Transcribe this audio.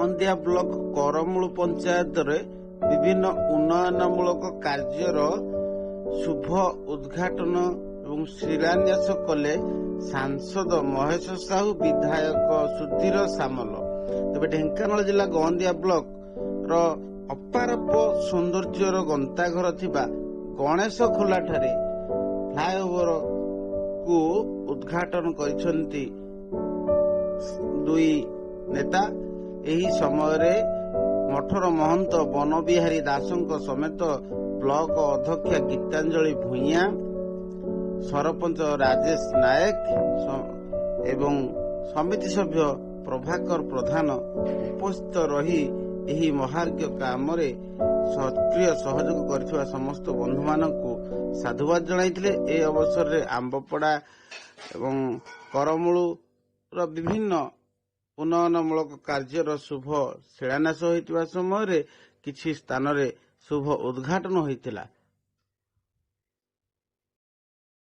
ଗହନ୍ଦିଆ block Karmul ପଞ୍ଚାୟତରେ ବିଭିନ୍ନ ଉନ୍ନୟନମୂଳକ କାର୍ଯ୍ୟର ଶୁଭ ଉଦ୍ଘାଟନ ଏବଂ ଶିଳାନ୍ୟାସ କଲେ ସାଂସଦ ମହେଶ ସାହୁ, ବିଧାୟକ ସୁଧୀର ସାମଲ। ତେବେ ଢେଙ୍କାନାଳ ଜିଲ୍ଲା ଗହନ୍ଦିଆ ବ୍ଲକର ଅପାରପ ସୌନ୍ଦର୍ଯ୍ୟର ଗନ୍ତାଘର ଥିବା ଗଣେଶ ଖୋଲାଠାରେ ଫ୍ଲାଏଓଭରକୁ ଉଦ୍ଘାଟନ କରିଛନ୍ତି ଦୁଇ ନେତା। ଏହି ସମୟରେ ମଠର ମହନ୍ତ ବନବିହାରୀ ଦାସଙ୍କ ସମେତ ବ୍ଲକ ଅଧ୍ୟକ୍ଷା ଗୀତାଞ୍ଜଳି ଭୂୟାଁ, ସରପଞ୍ଚ ରାଜେଶ ନାୟକ ଏବଂ ସମିତି ସଭ୍ୟ ପ୍ରଭାକର ପ୍ରଧାନ ଉପସ୍ଥିତ ରହି ଏହି ମହାର୍ଘ୍ୟ କାମରେ ସକ୍ରିୟ ସହଯୋଗ କରିଥିବା ସମସ୍ତ ବନ୍ଧୁମାନଙ୍କୁ ସାଧୁବାଦ ଜଣାଇଥିଲେ। ଏହି ଅବସରରେ ଆମ୍ବପଡ଼ା ଏବଂ କରମୂଳର ବିଭିନ୍ନ ଉନ୍ନୟନମୂଳକ କାର୍ଯ୍ୟର ଶୁଭ ଶିଳାନ୍ୟାସ ହୋଇଥିବା ସମୟରେ କିଛି ସ୍ଥାନରେ ଶୁଭ ଉଦ୍ଘାଟନ ହୋଇଥିଲା।